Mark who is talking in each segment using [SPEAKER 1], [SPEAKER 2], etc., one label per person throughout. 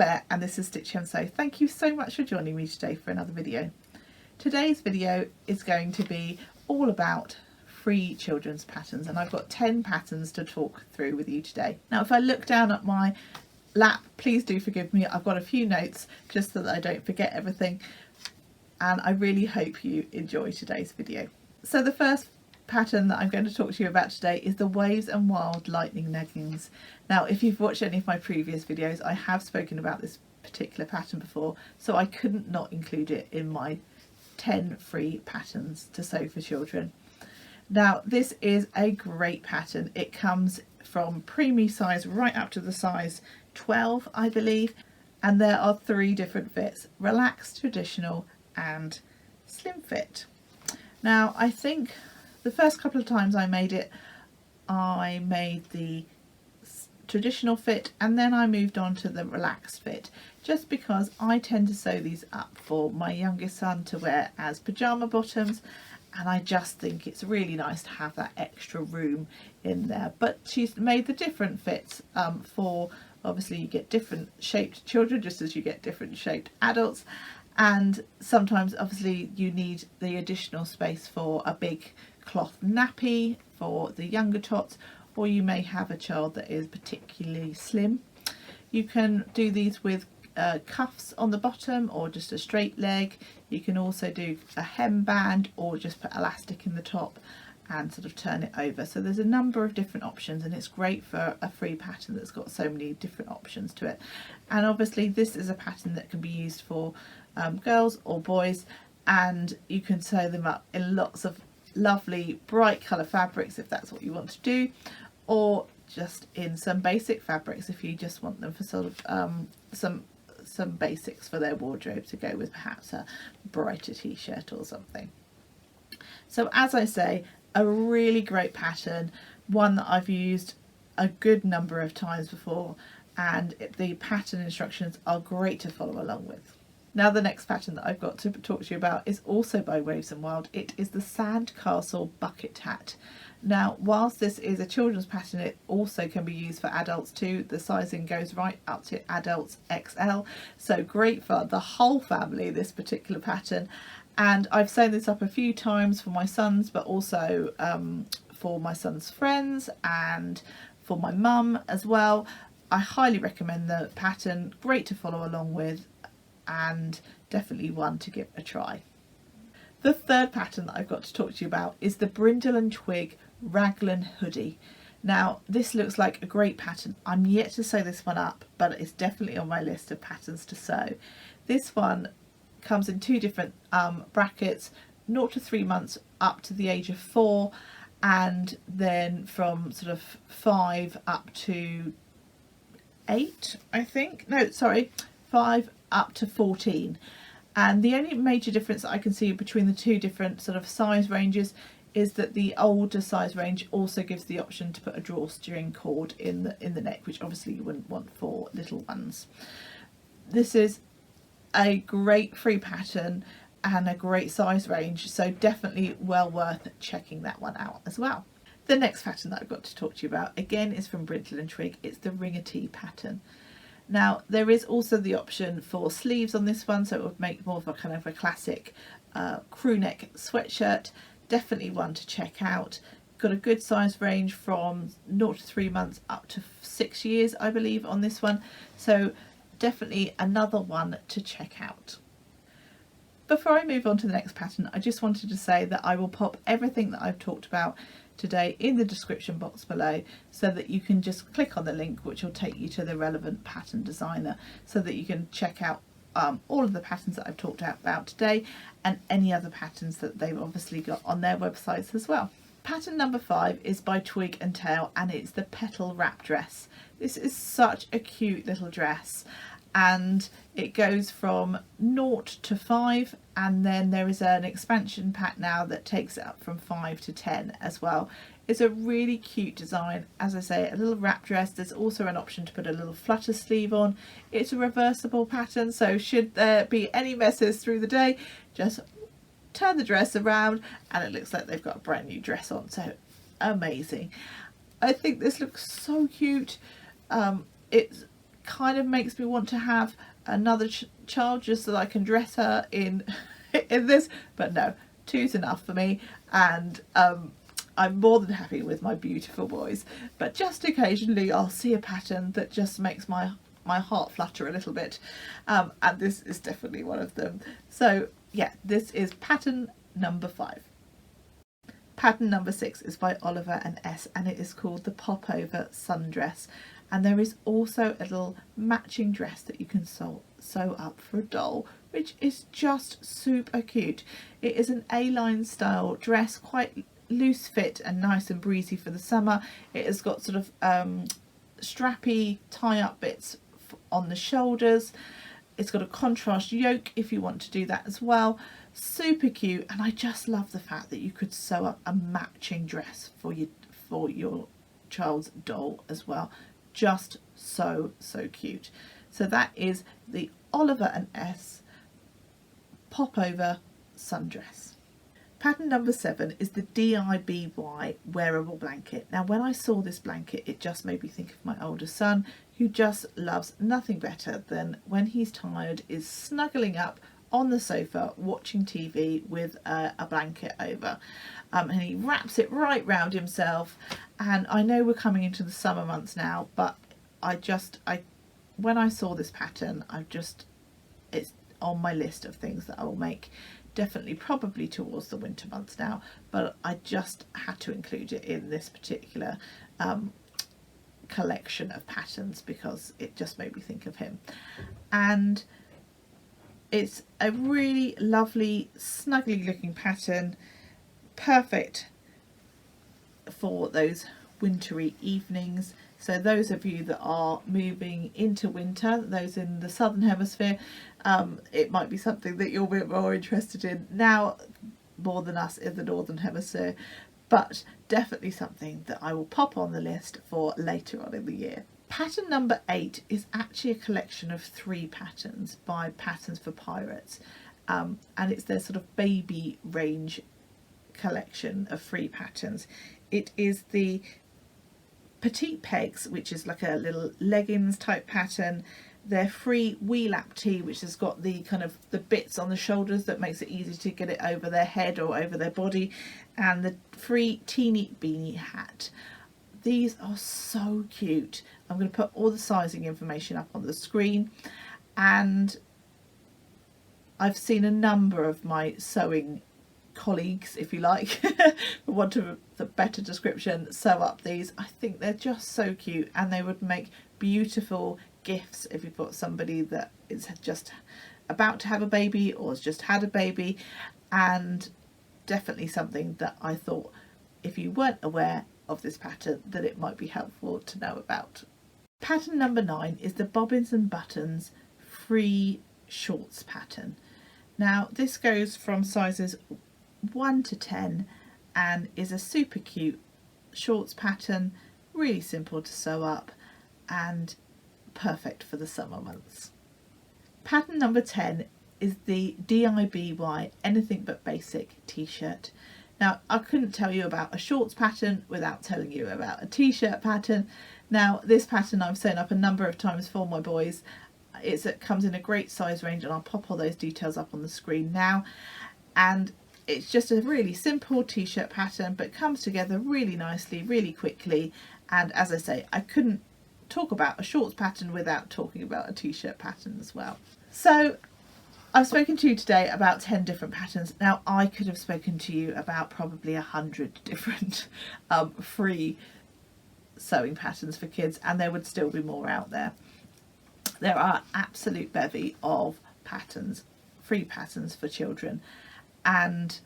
[SPEAKER 1] Claire and this is Stitch and Sew. Thank you so much for joining me today for another video. Today's video is going to be all about free children's patterns, and I've got 10 patterns to talk through with you today. Now if I look down at my lap, please do forgive me, I've got a few notes just so that I don't forget everything, and I really hope you enjoy today's video. So the first pattern that I'm going to talk to you about today is the Waves and Wild Lightning Leggings. Now if you've watched any of my previous videos, I have spoken about this particular pattern before, so I couldn't not include it in my 10 free patterns to sew for children. Now this is a great pattern. It comes from preemie size right up to the size 12 I believe, and there are 3 different fits: relaxed, traditional and slim fit. Now I think the first couple of times I made it, I made the traditional fit and then I moved on to the relaxed fit, just because I tend to sew these up for my youngest son to wear as pyjama bottoms, and I just think it's really nice to have that extra room in there. But she's made the different fits for, obviously you get different shaped children just as you get different shaped adults, and sometimes obviously you need the additional space for a big cloth nappy for the younger tots, or you may have a child that is particularly slim. You can do these with cuffs on the bottom or just a straight leg. You can also do a hem band or just put elastic in the top and sort of turn it over. So there's a number of different options, and it's great for a free pattern that's got so many different options to it. And obviously this is a pattern that can be used for girls or boys, and you can sew them up in lots of lovely bright colour fabrics if that's what you want to do, or just in some basic fabrics if you just want them for sort of some basics for their wardrobe to go with perhaps a brighter t-shirt or something. So as I say, a really great pattern, one that I've used a good number of times before, and the pattern instructions are great to follow along with. Now the next pattern that I've got to talk to you about is also by Waves and Wild. It is the Sandcastle Bucket Hat. Now whilst this is a children's pattern, it also can be used for adults too. The sizing goes right up to adults XL, so great for the whole family, this particular pattern. And I've sewn this up a few times for my sons, but also for my son's friends and for my mum as well. I highly recommend the pattern, great to follow along with, and definitely one to give a try. The third pattern that I've got to talk to you about is the Brindle and Twig Raglan Hoodie. Now this looks like a great pattern. I'm yet to sew this one up, but it's definitely on my list of patterns to sew. This one comes in 2 different brackets, 0 to 3 months up to the age of 4, and then from sort of 5 up to 8 I think, no sorry, 5 up to 14. And the only major difference that I can see between the 2 different sort of size ranges is that the older size range also gives the option to put a drawstring cord in the neck, which obviously you wouldn't want for little ones. This is a great free pattern and a great size range, so definitely well worth checking that one out as well. The next pattern that I've got to talk to you about again is from Brindle and Twig. It's the Ring a Tee pattern. Now there is also the option for sleeves on this one, so it would make more of a kind of a classic crew neck sweatshirt. Definitely one to check out. Got a good size range from 0 to 3 months up to 6 years I believe on this one, so definitely another one to check out. Before I move on to the next pattern, I just wanted to say that I will pop everything that I've talked about today in the description box below, so that you can just click on the link which will take you to the relevant pattern designer, so that you can check out all of the patterns that I've talked about today and any other patterns that they've obviously got on their websites as well. Pattern number 5 is by Twig and Tail, and it's the Petal wrap dress. This is such a cute little dress, and it goes from 0 to 5, and then there is an expansion pack now that takes it up from 5 to 10 as well. It's a really cute design, as I say, a little wrap dress. There's also an option to put a little flutter sleeve on. It's a reversible pattern, so should there be any messes through the day, just turn the dress around and it looks like they've got a brand new dress on. So amazing. I think this looks so cute. It's kind of makes me want to have another child just so that I can dress her in in this, but no, two's enough for me, and I'm more than happy with my beautiful boys. But just occasionally I'll see a pattern that just makes my heart flutter a little bit, and this is definitely one of them. So yeah, this is pattern number 5. Pattern number 6 is by Oliver and S, and it is called the Popover Sundress. And there is also a little matching dress that you can sew up for a doll, which is just super cute. It is an A-line style dress, quite loose fit and nice and breezy for the summer. It has got sort of strappy tie-up bits on the shoulders. It's got a contrast yoke if you want to do that as well. Super cute, and I just love the fact that you could sew up a matching dress for your child's doll as well. Just so cute. So that is the Oliver and S Popover Sundress. Pattern number 7 is the DIY wearable blanket. Now when I saw this blanket, it just made me think of my older son, who just loves nothing better than when he's tired is snuggling up on the sofa watching TV with a blanket over, and he wraps it right round himself. And I know we're coming into the summer months now, but when I saw this pattern, it's on my list of things that I will make, definitely probably towards the winter months now, but I just had to include it in this particular collection of patterns because it just made me think of him. And it's a really lovely snuggly looking pattern, perfect for those wintry evenings. So those of you that are moving into winter, those in the southern hemisphere, it might be something that you're a bit more interested in now, more than us in the northern hemisphere, but definitely something that I will pop on the list for later on in the year. Pattern number 8 is actually a collection of 3 patterns by Patterns for Pirates, and it's their sort of baby range collection of 3 patterns. It is the Petite Pegs, which is like a little leggings type pattern, their free wee lap tee, which has got the kind of the bits on the shoulders that makes it easy to get it over their head or over their body, and the free teeny beanie hat. These are so cute. I'm going to put all the sizing information up on the screen, and I've seen a number of my sewing colleagues, if you like, for want of a better description, sew up these. I think they're just so cute, and they would make beautiful gifts if you've got somebody that is just about to have a baby or has just had a baby, and definitely something that I thought if you weren't aware of this pattern that it might be helpful to know about. Pattern number 9 is the Bobbins and Buttons free shorts pattern. Now this goes from sizes 1 to 10 and is a super cute shorts pattern, really simple to sew up and perfect for the summer months. Pattern number 10 is the DIY Anything But Basic t-shirt. Now I couldn't tell you about a shorts pattern without telling you about a t-shirt pattern. Now this pattern I've sewn up a number of times for my boys. It comes in a great size range, and I'll pop all those details up on the screen now. And it's just a really simple t-shirt pattern, but comes together really nicely, really quickly. And as I say, I couldn't talk about a shorts pattern without talking about a t-shirt pattern as well. So I've spoken to you today about 10 different patterns. Now I could have spoken to you about probably 100 different free sewing patterns for kids, and there would still be more out there. There are absolute bevy of patterns, free patterns for children, and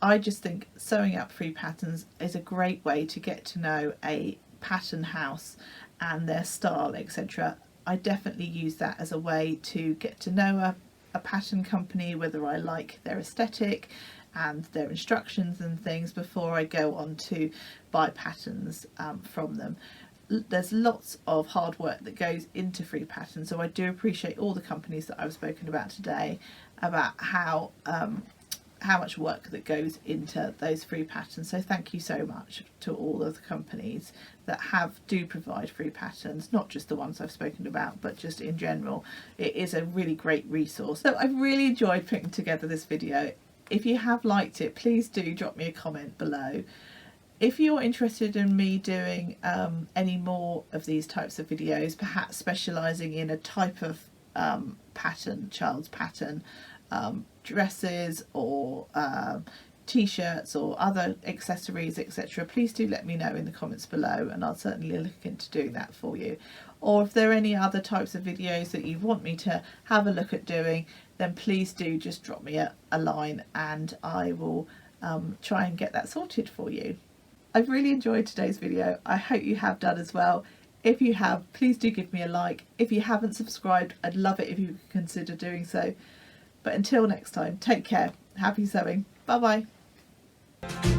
[SPEAKER 1] I just think sewing up free patterns is a great way to get to know a pattern house and their style, etc. I definitely use that as a way to get to know a pattern company, whether I like their aesthetic and their instructions and things before I go on to buy patterns from them. There's lots of hard work that goes into free patterns, so I do appreciate all the companies that I've spoken about today, about how how much work that goes into those free patterns. So thank you so much to all of the companies that do provide free patterns, not just the ones I've spoken about, but just in general. It is a really great resource. So I've really enjoyed putting together this video. If you have liked it, please do drop me a comment below. If you're interested in me doing any more of these types of videos, perhaps specialising in a type of pattern, child's pattern, dresses or t-shirts or other accessories, etc., please do let me know in the comments below, and I'll certainly look into doing that for you. Or if there are any other types of videos that you want me to have a look at doing, then please do just drop me a line and I will try and get that sorted for you. I've really enjoyed today's video. I hope you have done as well. If you have, please do give me a like. If you haven't subscribed, I'd love it if you could consider doing so. But until next time, take care. Happy sewing. Bye bye.